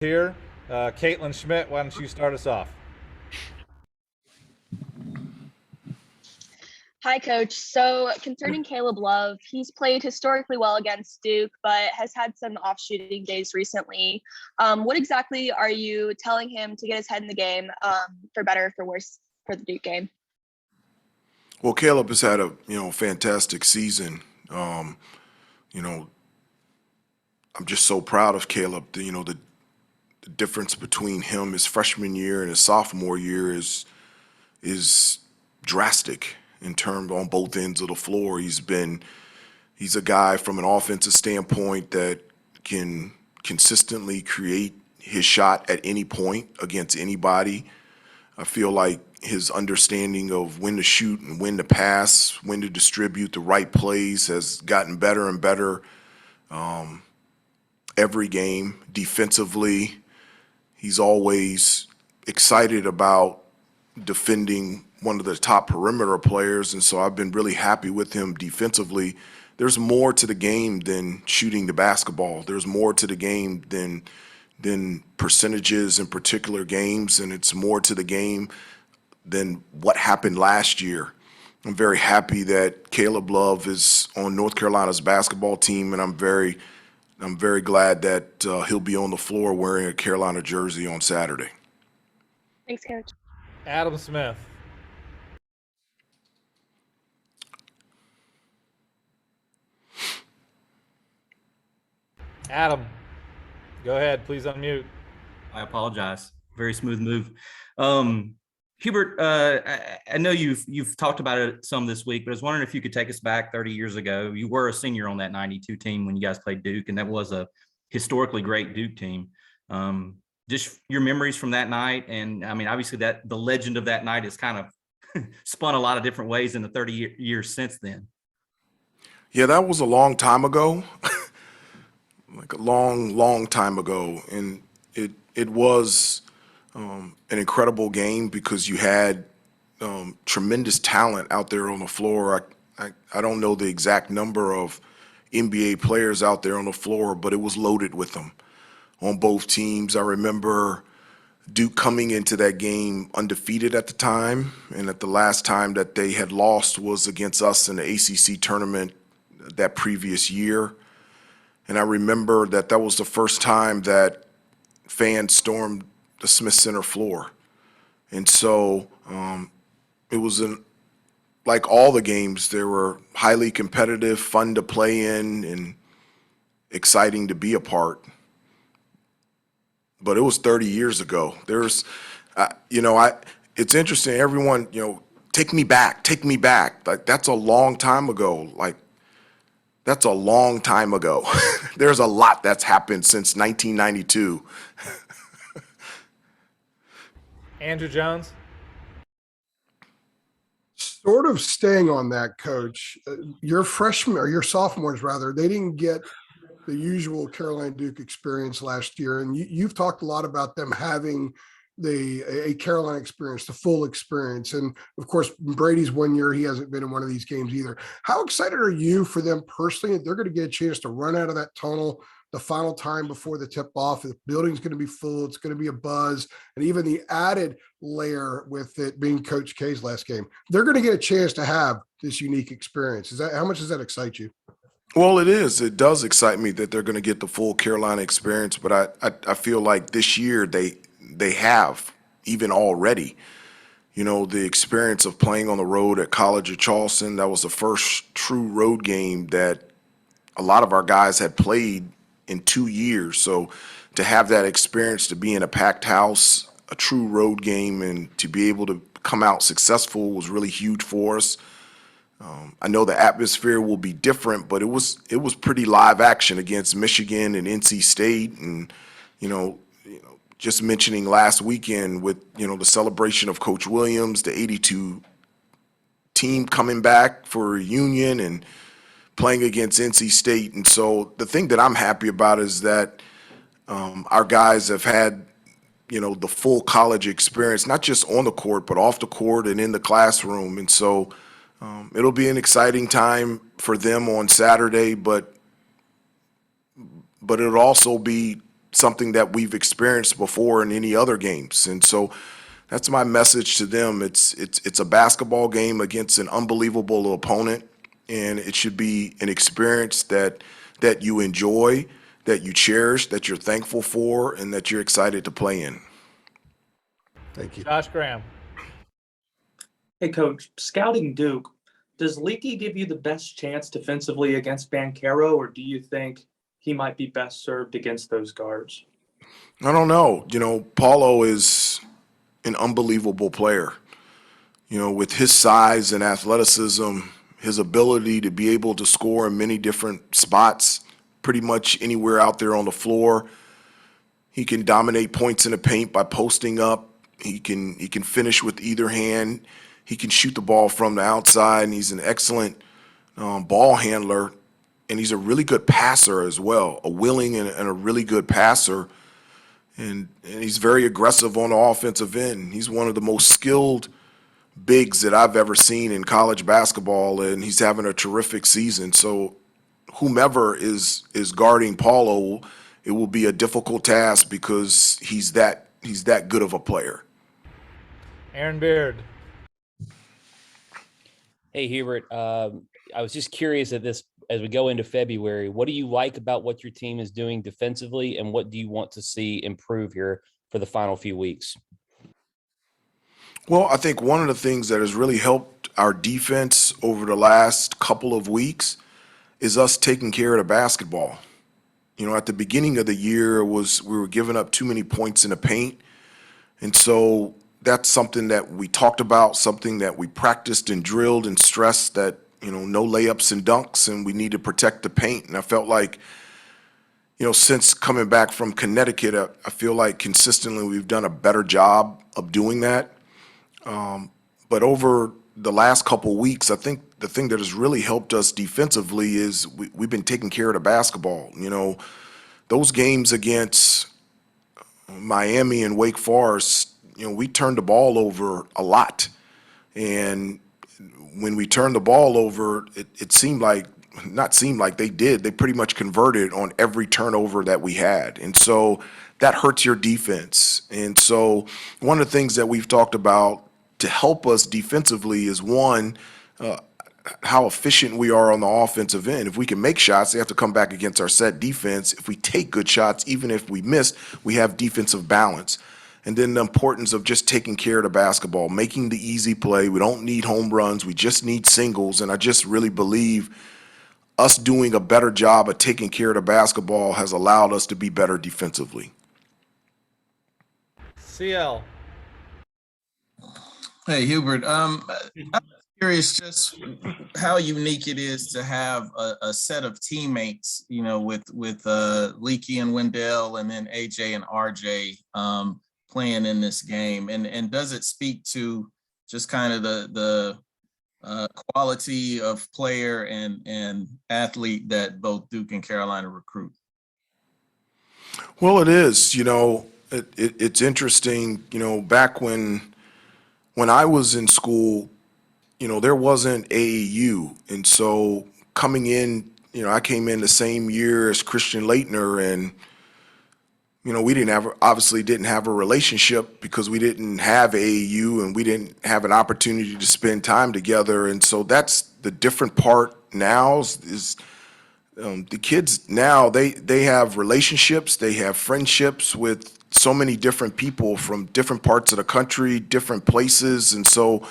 Here. Caitlin Schmidt, why don't you start us off? Hi, Coach. So concerning Caleb Love, he's played historically well against Duke, but has had some off shooting days recently. What exactly are you telling him to get his head in the game, for better or for worse, for the Duke game? Well, Caleb has had a fantastic season. Um, you know, I'm just so proud of Caleb. The difference between him his freshman year and his sophomore year is drastic in terms on both ends of the floor. He's a guy from an offensive standpoint that can consistently create his shot at any point against anybody. I feel like his understanding of when to shoot and when to pass, when to distribute the right plays has gotten better and better every game. Defensively, he's always excited about defending one of the top perimeter players, and so I've been really happy with him defensively. There's more to the game than shooting the basketball. There's more to the game than percentages in particular games, and it's more to the game than what happened last year. I'm very happy that Caleb Love is on North Carolina's basketball team, and I'm very glad that he'll be on the floor wearing a Carolina jersey on Saturday. Thanks, Coach. Adam Smith. Adam, go ahead. Please unmute. I apologize. Very smooth move. Hubert, I know you've talked about it some this week, but I was wondering if you could take us back 30 years ago. You were a senior on that 92 team when you guys played Duke, and that was a historically great Duke team. Just your memories from that night. And I mean, obviously that the legend of that night has kind of spun a lot of different ways in the 30 years since then. Yeah, that was a long time ago, like a long, long time ago, and it was an incredible game because you had tremendous talent out there on the floor. I don't know the exact number of NBA players out there on the floor, but it was loaded with them on both teams. I remember Duke coming into that game undefeated at the time, and at the last time that they had lost was against us in the ACC tournament that previous year. And I remember that was the first time that fans stormed the Smith Center floor. And so it was like all the games, they were highly competitive, fun to play in, and exciting to be a part. But it was 30 years ago. It's interesting. Everyone, take me back, take me back. Like that's a long time ago. Like that's a long time ago. There's a lot that's happened since 1992. Andrew Jones. Sort of staying on that, Coach, your freshmen or your sophomores rather, they didn't get the usual Carolina Duke experience last year. And you've talked a lot about them having a Carolina experience, the full experience. And of course, Brady's 1 year, he hasn't been in one of these games either. How excited are you for them personally? They're going to get a chance to run out of that tunnel the final time before the tip off. The building's going to be full. It's going to be a buzz. And even the added layer with it being Coach K's last game, they're going to get a chance to have this unique experience. How much does that excite you? Well, it is. It does excite me that they're going to get the full Carolina experience, but I feel like this year they have even already. The experience of playing on the road at College of Charleston, that was the first true road game that a lot of our guys had played in 2 years. So to have that experience, to be in a packed house, a true road game, and to be able to come out successful was really huge for us. I know the atmosphere will be different, but it was pretty live action against Michigan and NC State, and just mentioning last weekend with the celebration of Coach Williams, the '82 team coming back for a reunion and playing against NC State. And so the thing that I'm happy about is that our guys have had the full college experience, not just on the court, but off the court and in the classroom. And so it'll be an exciting time for them on Saturday, but it'll also be something that we've experienced before in any other games. And so that's my message to them. It's a basketball game against an unbelievable opponent, and it should be an experience that you enjoy, that you cherish, that you're thankful for, and that you're excited to play in. Thank you. Josh Graham. Hey, Coach, scouting Duke, does Leaky give you the best chance defensively against Banchero, or do you think he might be best served against those guards? I don't know. Paulo is an unbelievable player. With his size and athleticism, his ability to be able to score in many different spots, pretty much anywhere out there on the floor. He can dominate points in the paint by posting up. He can finish with either hand. He can shoot the ball from the outside, and he's an excellent ball handler, and he's a really good passer as well, a willing and a really good passer, and he's very aggressive on the offensive end. He's one of the most skilled bigs that I've ever seen in college basketball, and he's having a terrific season. So whomever is guarding Paulo, it will be a difficult task because he's that good of a player. Aaron Beard. Hey, Hubert. I was just curious as we go into February, what do you like about what your team is doing defensively, and what do you want to see improve here for the final few weeks? Well, I think one of the things that has really helped our defense over the last couple of weeks is us taking care of the basketball. At the beginning of the year, we were giving up too many points in the paint, and so that's something that we talked about, something that we practiced and drilled and stressed, that no layups and dunks, and we need to protect the paint. And I felt like, since coming back from Connecticut, I feel like consistently we've done a better job of doing that. But over the last couple of weeks, I think the thing that has really helped us defensively is we've been taking care of the basketball. Those games against Miami and Wake Forest, we turned the ball over a lot. And when we turned the ball over, it seemed like, they did. They pretty much converted on every turnover that we had. And so that hurts your defense. And so one of the things that we've talked about to help us defensively is, one, how efficient we are on the offensive end. If we can make shots, they have to come back against our set defense. If we take good shots, even if we miss, we have defensive balance. And then the importance of just taking care of the basketball, making the easy play. We don't need home runs. We just need singles. And I just really believe us doing a better job of taking care of the basketball has allowed us to be better defensively. CL. Hey, Hubert. I'm curious just how unique it is to have a set of teammates, with Leaky and Wendell, and then AJ and RJ playing in this game. And does it speak to just kind of the quality of player and athlete that both Duke and Carolina recruit? Well, it is. It's interesting. Back when I was in school, there wasn't AAU. And so coming in, I came in the same year as Christian Laettner, and, we obviously didn't have a relationship because we didn't have AAU and we didn't have an opportunity to spend time together. And so that's the different part now is the kids now, they have relationships, they have friendships with so many different people from different parts of the country, different places. And so,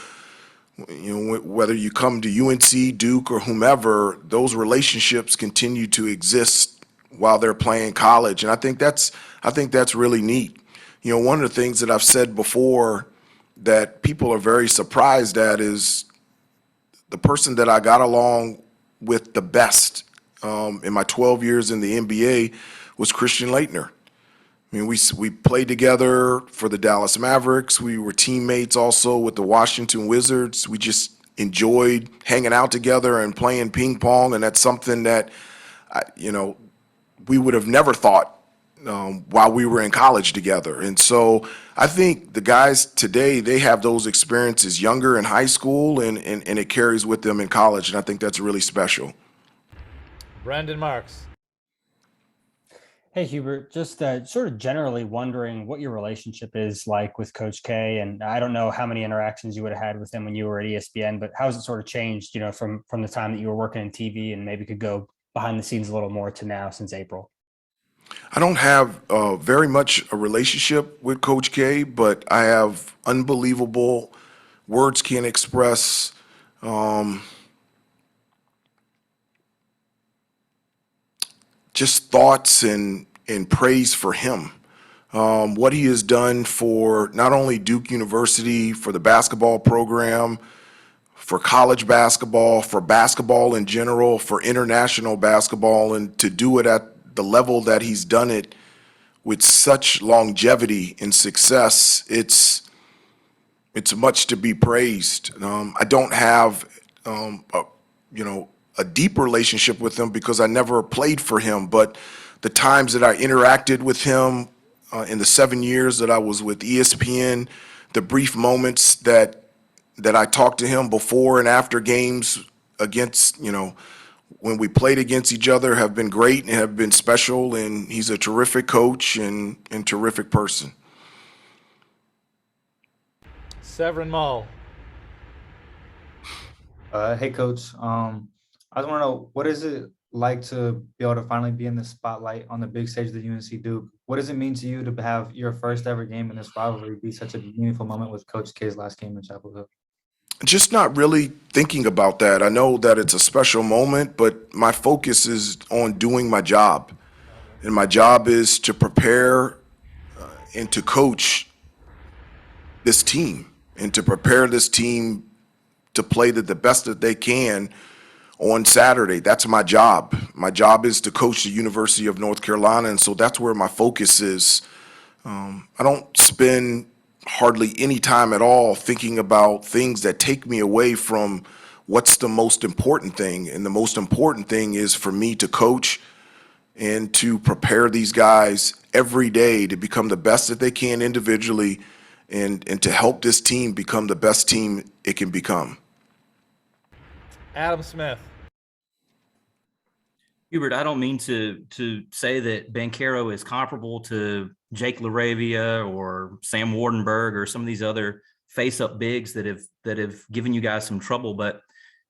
whether you come to UNC, Duke, or whomever, those relationships continue to exist while they're playing college. And I think that's really neat. One of the things that I've said before that people are very surprised at is the person that I got along with the best in my 12 years in the NBA was Christian Laettner. We played together for the Dallas Mavericks. We were teammates also with the Washington Wizards. We just enjoyed hanging out together and playing ping pong, and that's something that, we would have never thought while we were in college together. And so I think the guys today, they have those experiences younger in high school, and it carries with them in college, and I think that's really special. Brendan Marks. Hey, Hubert, just sort of generally wondering what your relationship is like with Coach K. And I don't know how many interactions you would have had with him when you were at ESPN, but how has it sort of changed, from the time that you were working in TV and maybe could go behind the scenes a little more to now since April? I don't have very much a relationship with Coach K, but I have unbelievable words can't express just thoughts and praise for him. What he has done for not only Duke University, for the basketball program, for college basketball, for basketball in general, for international basketball, and to do it at the level that he's done it with such longevity and success, it's much to be praised. I don't have, a deep relationship with him because I never played for him, but the times that I interacted with him in the 7 years that I was with ESPN, the brief moments that I talked to him before and after games against, when we played against each other have been great and have been special, and he's a terrific coach and terrific person. Severin Mull. Hey, Coach. I just want to know, what is it like to be able to finally be in the spotlight on the big stage of the UNC Duke? What does it mean to you to have your first ever game in this rivalry be such a meaningful moment with Coach K's last game in Chapel Hill? Just not really thinking about that. I know that it's a special moment, but my focus is on doing my job. And my job is to prepare and to coach this team and to prepare this team to play the best that they can on Saturday. That's my job. My job is to coach the University of North Carolina, and so that's where my focus is. I don't spend hardly any time at all thinking about things that take me away from what's the most important thing. And the most important thing is for me to coach and to prepare these guys every day to become the best that they can individually and to help this team become the best team it can become. Adam Smith. Hubert, I don't mean to say that Banchero is comparable to Jake LaRavia or Sam Wardenberg or some of these other face-up bigs that have given you guys some trouble, but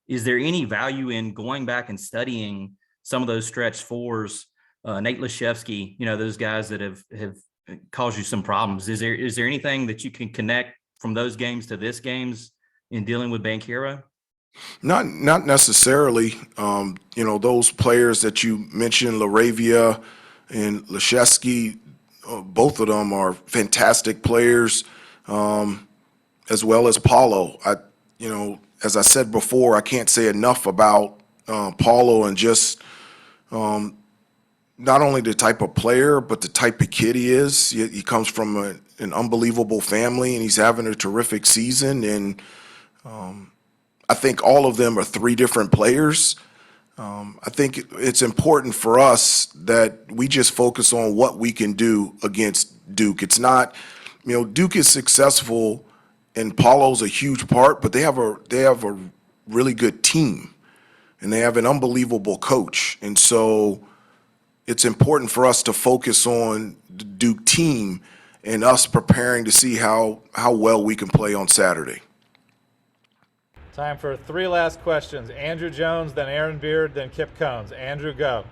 is there any value in going back and studying some of those stretch fours, Nate Lashevsky, those guys that have caused you some problems? Is there anything that you can connect from those games to this games in dealing with Banchero? Not necessarily. Those players that you mentioned, LaRavia and Lashevsky, both of them are fantastic players, as well as Paulo. As I said before, I can't say enough about Paulo and just not only the type of player, but the type of kid he is. He comes from an unbelievable family, and he's having a terrific season. And I think all of them are three different players. I think it's important for us that we just focus on what we can do against Duke. It's not, Duke is successful, and Paulo's a huge part, but they have a really good team, and they have an unbelievable coach. And so it's important for us to focus on the Duke team and us preparing to see how well we can play on Saturday. Time for 3 last questions. Andrew Jones, then Aaron Beard, then Kip Combs. Andrew, go.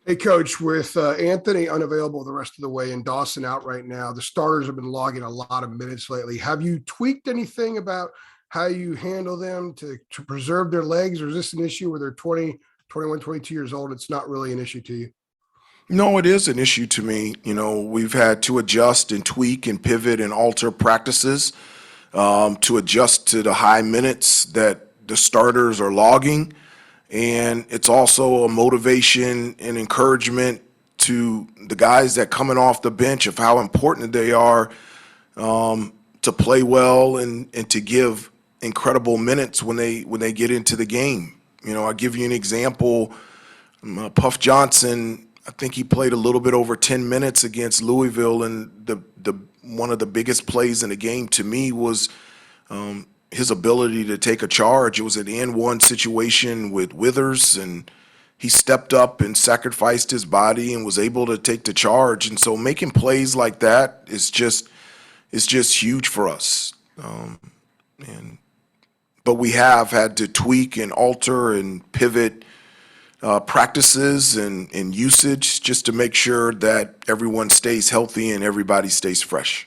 Hey, Coach, with Anthony unavailable the rest of the way and Dawson out right now, the starters have been logging a lot of minutes lately. Have you tweaked anything about how you handle them to preserve their legs, or is this an issue where they're 20, 21, 22 years old? It's not really an issue to you? No, it is an issue to me. We've had to adjust and tweak and pivot and alter practices to adjust to the high minutes that the starters are logging. And it's also a motivation and encouragement to the guys that coming off the bench of how important they are to play well and to give incredible minutes when they get into the game. I'll give you an example. Puff Johnson, I think he played a little bit over 10 minutes against Louisville, and the one of the biggest plays in the game to me was his ability to take a charge. It was an N1 situation with Withers, and he stepped up and sacrificed his body and was able to take the charge. And so making plays like that is just huge for us. But we have had to tweak and alter and pivot practices and usage just to make sure that everyone stays healthy and everybody stays fresh.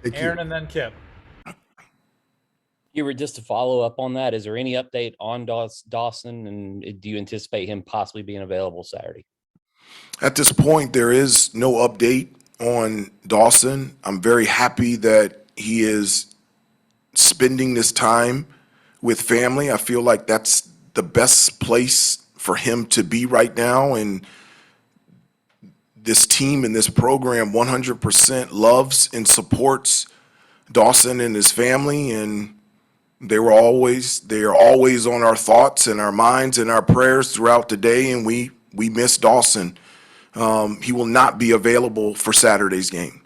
Thank you. Aaron and then Kip. Hubert, just to follow up on that, is there any update on Dawson, and do you anticipate him possibly being available Saturday? At this point, there is no update on Dawson. I'm very happy that he is spending this time with family. I feel like that's the best place for him to be right now. And this team and this program 100% loves and supports Dawson and his family. And they are always on our thoughts and our minds and our prayers throughout the day. And we miss Dawson. He will not be available for Saturday's game.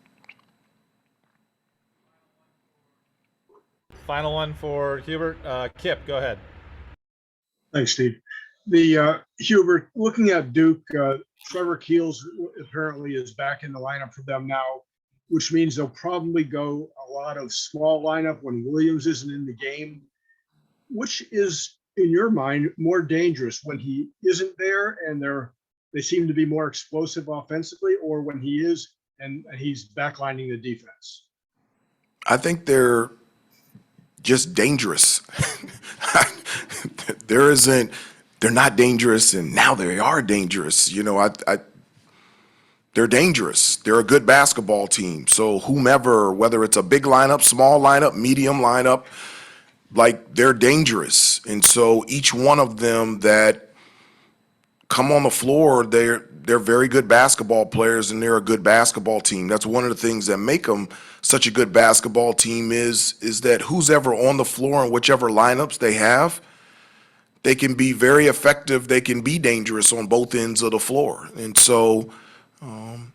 Final one for Hubert. Kip, go ahead. Thanks, Steve. Hubert, looking at Duke, Trevor Keels apparently is back in the lineup for them now, which means they'll probably go a lot of small lineup when Williams isn't in the game. Which is, in your mind, more dangerous, when he isn't there and they seem to be more explosive offensively, or when he is and he's backlining the defense? I think they're just dangerous. They're not dangerous, and now they are dangerous. You know, they're dangerous. They're a good basketball team. So whomever, whether it's a big lineup, small lineup, medium lineup, like, they're dangerous. And so each one of them that come on the floor, they're very good basketball players, and they're a good basketball team. That's one of the things that make them such a good basketball team is that who's ever on the floor in whichever lineups they have, they can be very effective. They can be dangerous on both ends of the floor. And so I'm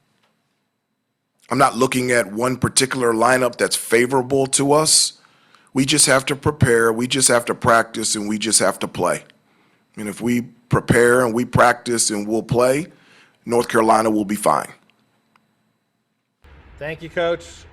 not looking at one particular lineup that's favorable to us. We just have to prepare, we just have to practice, and we just have to play. And if we prepare and we practice and we'll play, North Carolina will be fine. Thank you, Coach.